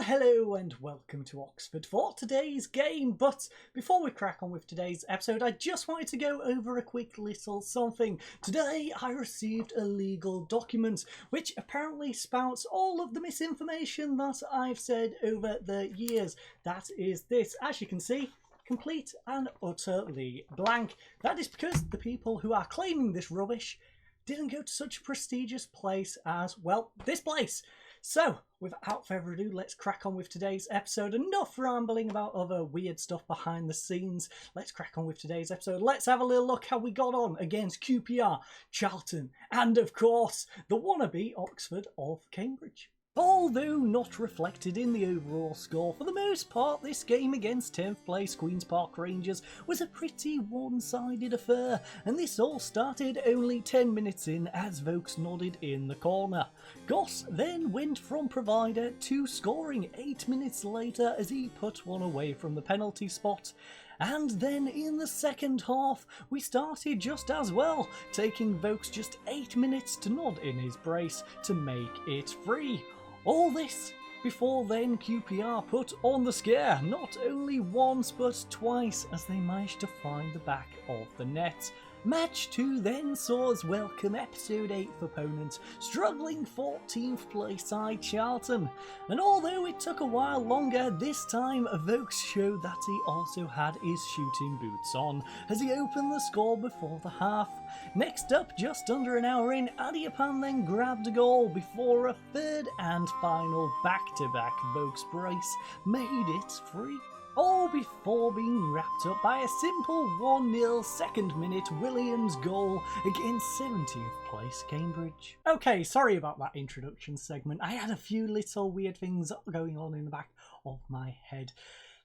hello and welcome to Oxford for today's game. But before we crack on with today's episode, I just wanted to go over a quick little something. Today I received a legal document which apparently spouts all of the misinformation that I've said over the years. That is this, as you can see, complete and utterly blank. That is because the people who are claiming this rubbish didn't go to such a prestigious place as, well, this place. So, without further ado, let's crack on with today's episode. Enough rambling about other weird stuff behind the scenes. Let's crack on with today's episode. Let's have a little look how we got on against QPR, Charlton, and of course, the wannabe Oxford of Cambridge. Although not reflected in the overall score, for the most part this game against 10th place Queen's Park Rangers was a pretty one-sided affair, and this all started only 10 minutes in as Vokes nodded in the corner. Goss then went from provider to scoring 8 minutes later as he put one away from the penalty spot. And then in the second half, we started just as well, taking Vokes just 8 minutes to nod in his brace to make it free. All this before then QPR put on the scare, not only once but twice as they managed to find the back of the net. Match 2 then saw us welcome episode 8th opponent, struggling 14th place side Charlton. And although it took a while longer, this time Vokes showed that he also had his shooting boots on, as he opened the score before the half. Next up, just under an hour in, Adiapan then grabbed a goal before a third and final back-to-back Vokes brace made it free. All before being wrapped up by a simple 1-0 second minute Williams goal against 17th place Cambridge. Okay, sorry about that introduction segment. I had a few little weird things going on in the back of my head.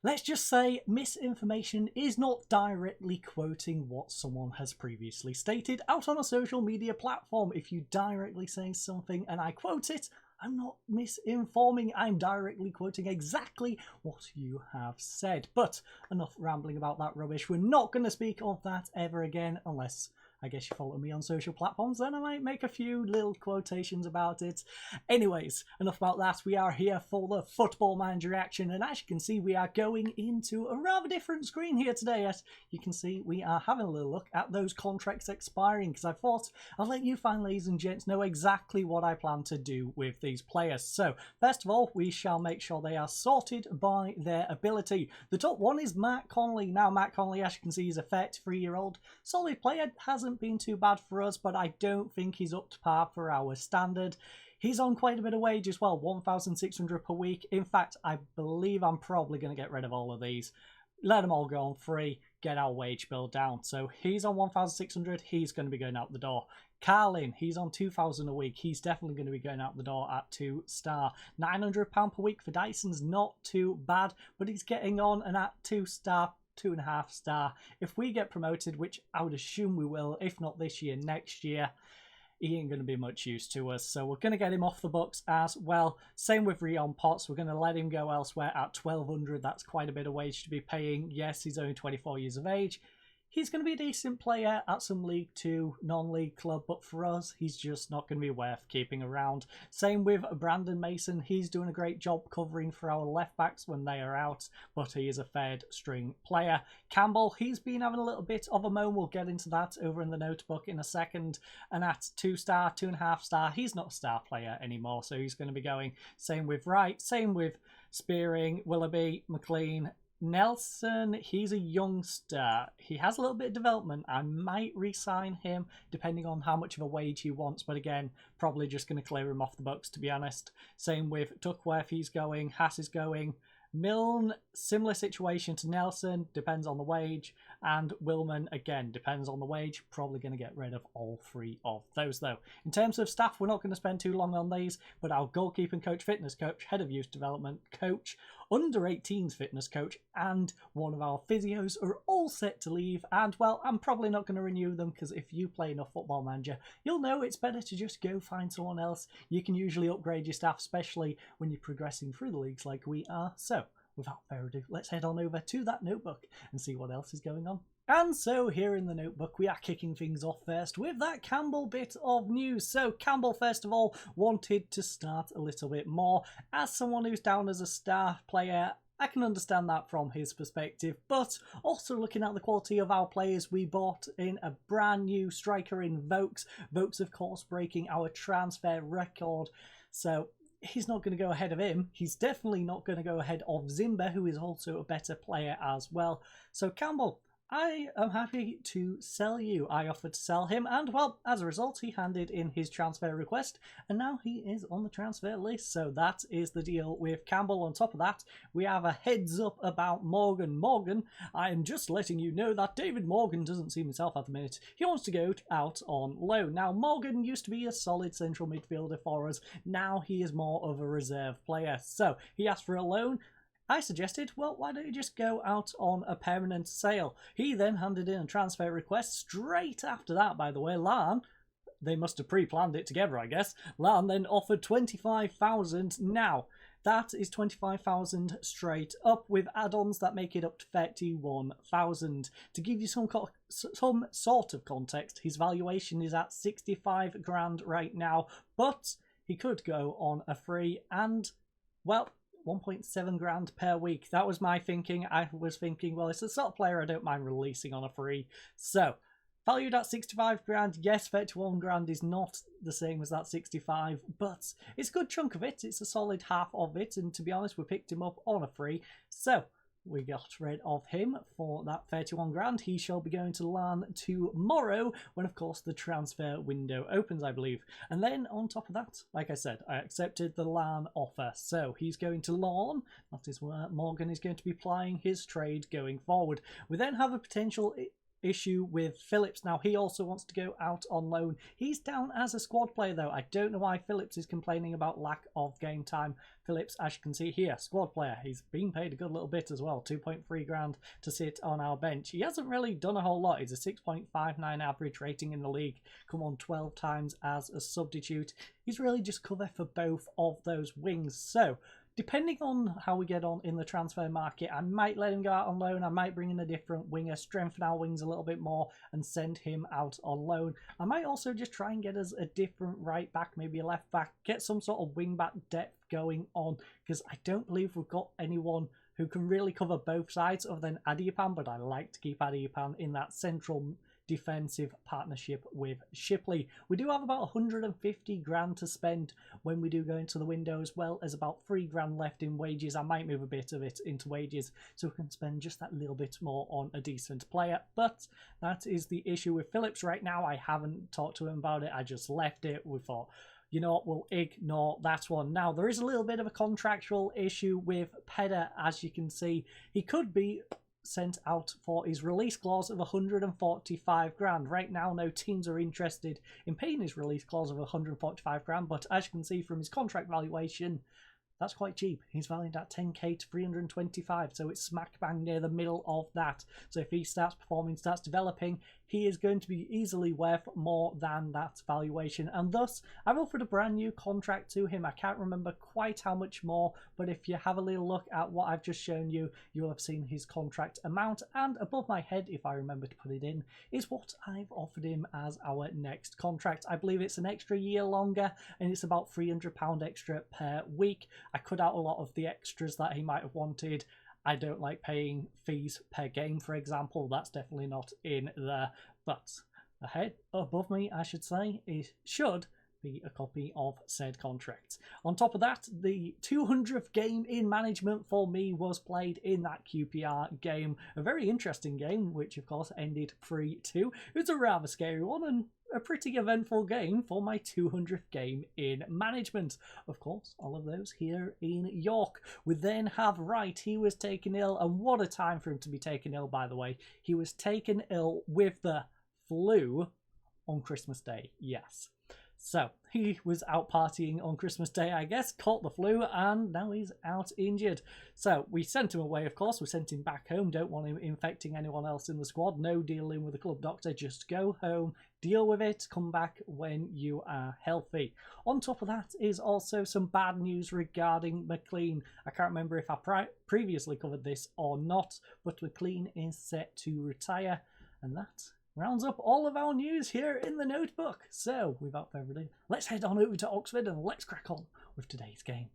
Let's just say misinformation is not directly quoting what someone has previously stated out on a social media platform. If you directly say something and I quote it, I'm not misinforming, I'm directly quoting exactly what you have said. But enough rambling about that rubbish. We're not going to speak of that ever again, unless I guess you follow me on social platforms, then I might make a few little quotations about it. Anyways, enough about that. We are here for the Football Manager action, and as you can see, we are going into a rather different screen here today. As you can see, we are having a little look at those contracts expiring, because I thought I'll let you fine ladies and gents know exactly what I plan to do with these players. So, first of all, we shall make sure they are sorted by their ability. The top one is Matt Connolly. Now, Matt Connolly, as you can see, is a 33-year-old solid player. Hasn't been too bad for us, but I don't think he's up to par for our standard. He's on quite a bit of wage as well, 1,600 per week. In fact, I believe I'm probably going to get rid of all of these. Let them all go on free, get our wage bill down. So he's on 1,600, he's going to be going out the door. Carlin, he's on 2,000 a week. He's definitely going to be going out the door at 2-star. £900 per week for Dyson's not too bad, but he's getting on and at 2-star. 2.5-star. If we get promoted, which I would assume we will, if not this year, next year, he ain't going to be much use to us. So we're going to get him off the books as well. Same with Rion Potts. We're going to let him go elsewhere at 1,200. That's quite a bit of wage to be paying. Yes, he's only 24 years of age. He's going to be a decent player at some League 2 non-league club, but for us, he's just not going to be worth keeping around. Same with Brandon Mason. He's doing a great job covering for our left-backs when they are out, but he is a third-string player. Campbell, he's been having a little bit of a moan. We'll get into that over in the notebook in a second. And at 2-star, 2.5-star, he's not a star player anymore, so he's going to be going. Same with Wright, same with Spearing, Willoughby, McLean, Nelson, he's a youngster. He has a little bit of development. I might re-sign him depending on how much of a wage he wants, but again, probably just going to clear him off the books, to be honest. Same with Duckworth, he's going. Hass is going. Milne, similar situation to Nelson, depends on the wage. And Willman, again, depends on the wage. Probably going to get rid of all three of those, though. In terms of staff, we're not going to spend too long on these, but our goalkeeping coach, fitness coach, head of youth development coach, under 18s fitness coach, and one of our physios are all set to leave. And, well, I'm probably not going to renew them, because if you play enough Football Manager, you'll know it's better to just go find someone else. You can usually upgrade your staff, especially when you're progressing through the leagues like we are. So, without further ado, let's head on over to that notebook and see what else is going on. And so here in the notebook we are kicking things off first with that Campbell bit of news. So Campbell first of all wanted to start a little bit more. As someone who's down as a star player, I can understand that from his perspective, but also looking at the quality of our players, we bought in a brand new striker in Vokes. Vokes, of course, breaking our transfer record. So he's not going to go ahead of him. He's definitely not going to go ahead of Zimba, who is also a better player as well. So Campbell, I am happy to sell you. I offered to sell him, and well, as a result, he handed in his transfer request, and now he is on the transfer list. So that is the deal with Campbell. On top of that, we have a heads up about Morgan. Morgan, I am just letting you know that David Morgan doesn't see himself at the minute. He wants to go out on loan. Now, Morgan used to be a solid central midfielder for us. Now he is more of a reserve player. So he asked for a loan. I suggested, well, why don't you just go out on a permanent sale? He then handed in a transfer request. Straight after that, by the way, Lan, they must have pre-planned it together, I guess. Lan then offered 25,000. Now, that is 25,000 straight up with add-ons that make it up to 31,000. To give you some sort of context, his valuation is at 65 grand right now, but he could go on a free and, well, 1.7 grand per week. That was my thinking. I was thinking, well, it's the sort of player I don't mind releasing on a free. So, valued at 65 grand. Yes, 31 grand is not the same as that 65, but it's a good chunk of it. It's a solid half of it, and to be honest, we picked him up on a free. So, we got rid of him for that 31 grand. He shall be going to LAN tomorrow when, of course, the transfer window opens, I believe. And then on top of that, like I said, I accepted the LAN offer. So he's going to LAN. That is where Morgan is going to be plying his trade going forward. We then have a potential issue with Phillips. Now, he also wants to go out on loan. He's down as a squad player, though. I don't know why Phillips is complaining about lack of game time. Phillips, as you can see here, squad player. He's been paid a good little bit as well. 2.3 grand to sit on our bench. He hasn't really done a whole lot. He's a 6.59 average rating in the league. Come on 12 times as a substitute. He's really just cover for both of those wings. So, depending on how we get on in the transfer market, I might let him go out on loan. I might bring in a different winger, strengthen our wings a little bit more and send him out on loan. I might also just try and get us a different right back, maybe a left back, get some sort of wing back depth going on, because I don't believe we've got anyone who can really cover both sides other than Adiapan, but I like to keep Adiapan in that central defensive partnership with Shipley. We do have about 150 grand to spend when we do go into the window, as well as about 3 grand left in wages. I might move a bit of it into wages so we can spend just that little bit more on a decent player, but that is the issue with Phillips right now. I haven't talked to him about it. I just left it. We thought, you know what, we'll ignore that one. Now, there is a little bit of a contractual issue with Pedder, as you can see. He could be sent out for his release clause of 145 grand. Right now, no teams are interested in paying his release clause of 145 grand, but as you can see from his contract valuation, that's quite cheap. He's valued at 10k to 325, so it's smack bang near the middle of that. So if he starts performing, starts developing, he is going to be easily worth more than that valuation. And thus, I've offered a brand new contract to him. I can't remember quite how much more, but if you have a little look at what I've just shown you, you'll have seen his contract amount. And above my head, if I remember to put it in, is what I've offered him as our next contract. I believe it's an extra year longer, and it's about £300 extra per week. I cut out a lot of the extras that he might have wanted. I don't like paying fees per game, for example. That's definitely not in there. But ahead, above me, I should say, it should be a copy of said contract. On top of that, the 200th game in management for me was played in that QPR game. A very interesting game, which of course ended 3-2. It's a rather scary one and a pretty eventful game for my 200th game in management. Of course, all of those here in York. We then have Wright. He was taken ill, and what a time for him to be taken ill, by the way. He was taken ill with the flu on Christmas Day, yes. So, he was out partying on Christmas Day, I guess, caught the flu, and now he's out injured. So, we sent him away, of course. We sent him back home. Don't want him infecting anyone else in the squad. No dealing with the club doctor. Just go home, deal with it, come back when you are healthy. On top of that is also some bad news regarding McLean. I can't remember if I previously covered this or not, but McLean is set to retire. And that rounds up all of our news here in the notebook. So, without further ado, let's head on over to Oxford and let's crack on with today's game.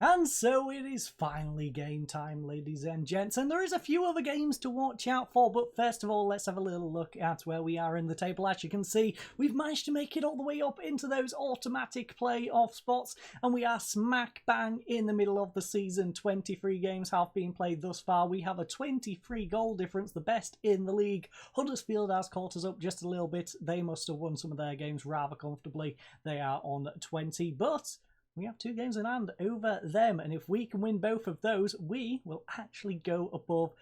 And so it is finally game time, ladies and gents, and there is a few other games to watch out for, but first of all, let's have a little look at where we are in the table. As you can see, we've managed to make it all the way up into those automatic playoff spots, and we are smack bang in the middle of the season. 23 games have been played thus far. We have a 23 goal difference, the best in the league. Huddersfield has caught us up just a little bit. They must have won some of their games rather comfortably. They are on 20, but we have 2 games in hand over them, and if we can win both of those, we will actually go above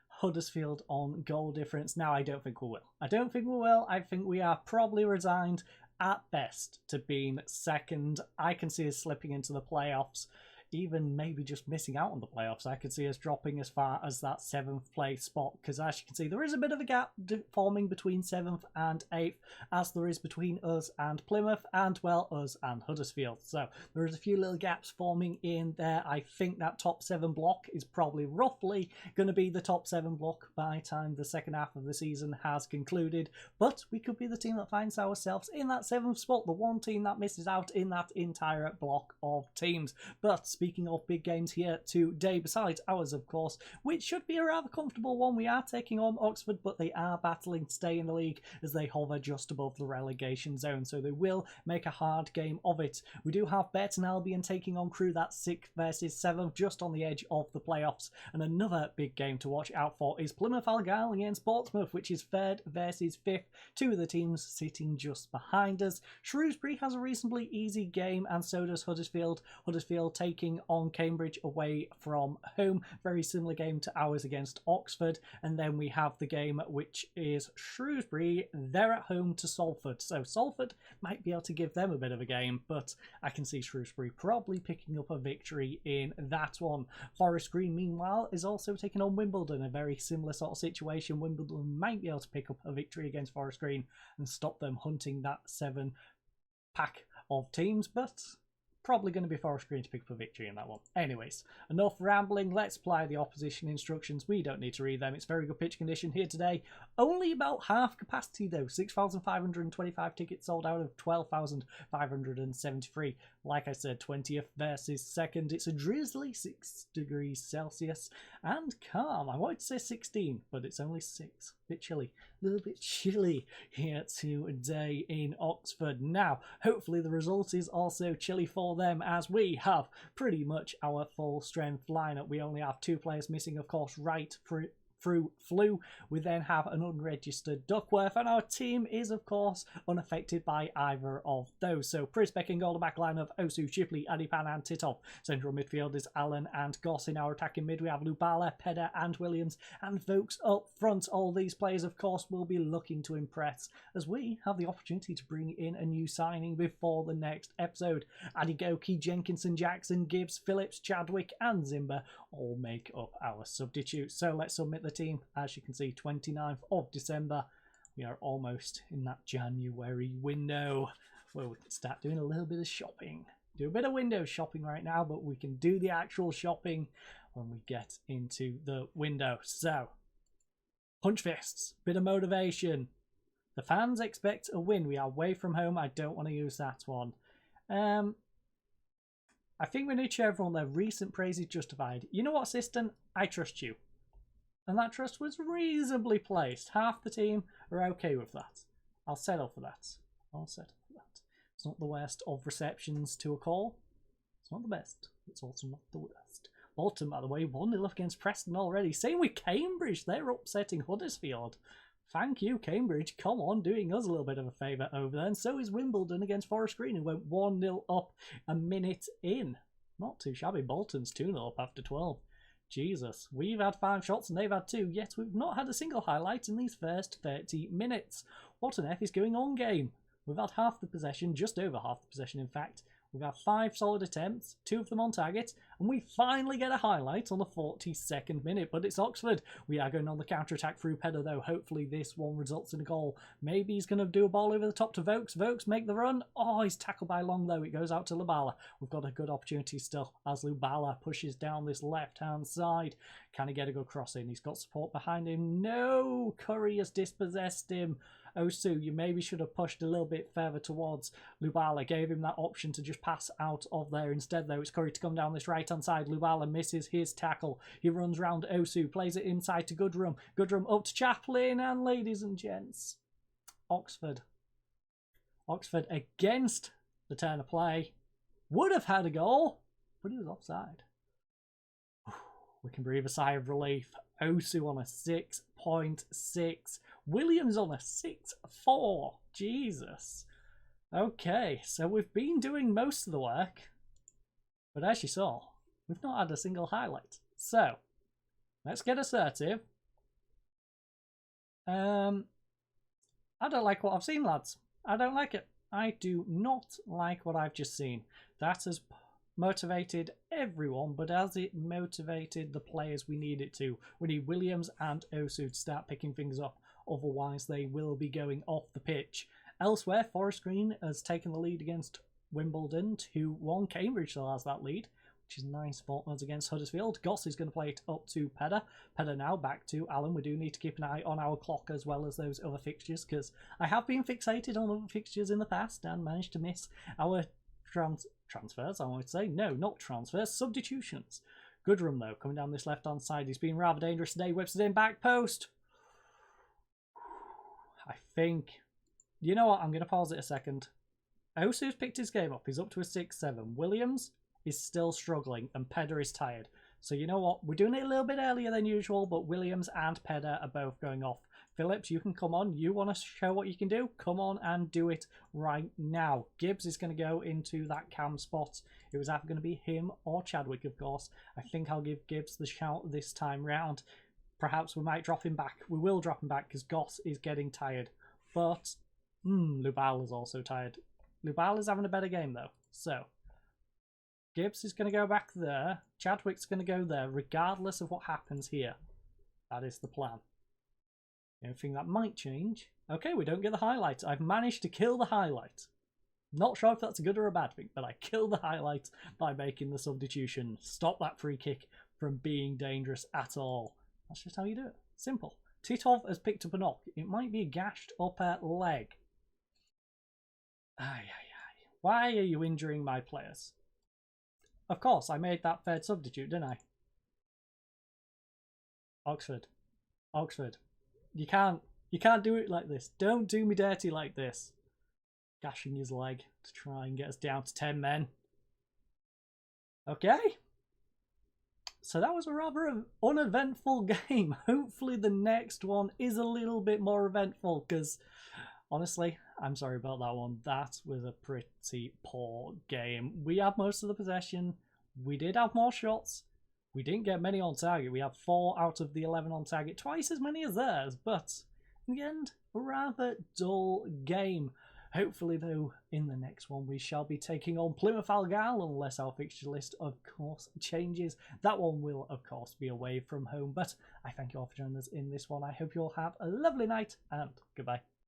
Huddersfield on goal difference. Now, I don't think we will. I think we are probably resigned at best to being second. I can see us slipping into the playoffs, even maybe just missing out on the playoffs. I could see us dropping as far as that 7th place spot, because as you can see, there is a bit of a gap forming between 7th and 8th, as there is between us and Plymouth, and, well, us and Huddersfield. So there is a few little gaps forming in there. I think that top 7 block is probably roughly going to be the top 7 block by the time the second half of the season has concluded, but we could be the team that finds ourselves in that 7th spot, the one team that misses out in that entire block of teams. But speaking of big games here today, besides ours, of course, which should be a rather comfortable one, we are taking on Oxford, but they are battling to stay in the league as they hover just above the relegation zone, so they will make a hard game of it. We do have Burton Albion taking on Crewe, that 6th versus 7th, just on the edge of the playoffs. And another big game to watch out for is Plymouth Argyle against Portsmouth, which is 3rd versus 5th. 2 of the teams sitting just behind us. Shrewsbury has a reasonably easy game, and so does Huddersfield. Huddersfield taking on Cambridge away from home. Very similar game to ours against Oxford. And then we have the game which is Shrewsbury. They're at home to Salford. So Salford might be able to give them a bit of a game, but I can see Shrewsbury probably picking up a victory in that one. Forest Green, meanwhile, is also taking on Wimbledon. A very similar sort of situation. Wimbledon might be able to pick up a victory against Forest Green and stop them hunting that 7 pack of teams, but probably going to be Forest Green to pick up a victory in that one. Anyways, enough rambling. Let's apply the opposition instructions. We don't need to read them. It's very good pitch condition here today. Only about half capacity though. 6,525 tickets sold out of 12,573. Like I said, 20th versus 2nd. It's a drizzly 6 degrees Celsius and calm. I wanted to say 16, but it's only 6. Bit chilly. A little bit chilly here today in Oxford. Now, hopefully the result is also chilly for them, as we have pretty much our full strength lineup. We only have 2 players missing, of course, right through Flew. We then have an unregistered Duckworth, and our team is, of course, unaffected by either of those. So Prisbeck in goal, the back line of Osu, Shipley, Adipan and Titov. Central midfield is Allen and Goss. In our attacking mid, we have Lubala, Pedder and Williams, and Vokes up front. All these players, of course, will be looking to impress, as we have the opportunity to bring in a new signing before the next episode. Adigoki, Jenkinson, Jackson, Gibbs, Phillips, Chadwick and Zimber all make up our substitutes. So let's submit the team. As you can see, 29th of December. We are almost in that January window where we can start doing a little bit of shopping. Do a bit of window shopping right now, but we can do the actual shopping when we get into the window. So, punch fists, bit of motivation. The fans expect a win. We are away from home. I don't want to use that one. I think we need to show everyone their recent praise is justified. You know what, assistant? I trust you. And that trust was reasonably placed. Half the team are okay with that. I'll settle for that. It's not the worst of receptions to a call. It's not the best. It's also not the worst. Bolton, by the way, 1-0 against Preston already. Same with Cambridge. They're upsetting Huddersfield. Thank you, Cambridge. Come on, doing us a little bit of a favour over there. And so is Wimbledon against Forest Green, who went 1-0 up a minute in. Not too shabby. Bolton's 2-0 up after 12. Jesus, we've had 5 shots and they've had 2, yet we've not had a single highlight in these first 30 minutes. What on earth is going on, game? We've had half the possession, just over half the possession in fact. We've had 5 solid attempts, 2 of them on target, and we finally get a highlight on the 42nd minute, but it's Oxford. We are going on the counter-attack through Pedder, though. Hopefully this one results in a goal. Maybe he's going to do a ball over the top to Vokes. Vokes make the run. Oh, he's tackled by Long, though. It goes out to Lubala. We've got a good opportunity still as Lubala pushes down this left-hand side. Can he get a good cross in? He's got support behind him. No! Curry has dispossessed him. Osu, you maybe should have pushed a little bit further towards Lubala. Gave him that option to just pass out of there. Instead, though, it's Curry to come down this right-hand side. Lubala misses his tackle. He runs round Osu, plays it inside to Goodrum. Goodrum up to Chaplin, and ladies and gents, Oxford. Oxford against the turn of play. Would have had a goal, but he was offside. We can breathe a sigh of relief. Osu on a 6.6. Williams on a 6.4. Jesus. Okay, so we've been doing most of the work, but as you saw, we've not had a single highlight. So, let's get assertive. I don't like what I've seen, lads. I don't like it. I do not like what I've just seen. That has motivated everyone, but has it motivated the players we need it to? We need Williams and Osu to start picking things up, otherwise they will be going off the pitch. Elsewhere, Forest Green has taken the lead against Wimbledon 2-1. Cambridge still has that lead, which is nice. Fortnite against Huddersfield. Goss is going to play it up to Pedder. Pedder now back to Alan. We do need to keep an eye on our clock as well as those other fixtures, because I have been fixated on other fixtures in the past and managed to miss our transfers, I would say. No, not transfers, substitutions. Goodrum, though, coming down this left-hand side. He's been rather dangerous today. Whips it in, back post. I think... You know what? I'm going to pause it a second. Osu's picked his game up. He's up to a 6-7. Williams is still struggling, and Pedder is tired. So you know what? We're doing it a little bit earlier than usual, but Williams and Pedder are both going off. Phillips, you can come on. You want to show what you can do? Come on and do it right now. Gibbs is going to go into that cam spot. It was either going to be him or Chadwick, of course. I think I'll give Gibbs the shout this time round. Perhaps we might drop him back. We will drop him back because Goss is getting tired. But Lubal is also tired. Lubal is having a better game, though. So, Gibbs is going to go back there. Chadwick's going to go there, regardless of what happens here. That is the plan. The only thing that might change... Okay, we don't get the highlight. I've managed to kill the highlight. Not sure if that's a good or a bad thing, but I killed the highlight by making the substitution. Stop that free kick from being dangerous at all. That's just how you do it. Simple. Titov has picked up a knock. It might be a gashed upper leg. Why are you injuring my players? Of course, I made that third substitute, didn't I? Oxford. Oxford. You can't do it like this. Don't do me dirty like this. Gashing his leg to try and get us down to 10 men. Okay. So that was a rather uneventful game. Hopefully the next one is a little bit more eventful, because honestly, I'm sorry about that one. That was a pretty poor game. We had most of the possession. We did have more shots. We didn't get many on target. We had 4 out of the 11 on target, twice as many as theirs, but in the end, a rather dull game. Hopefully, though, in the next one, we shall be taking on Plymouth Argyle, unless our fixture list, of course, changes. That one will, of course, be away from home, but I thank you all for joining us in this one. I hope you all have a lovely night, and goodbye.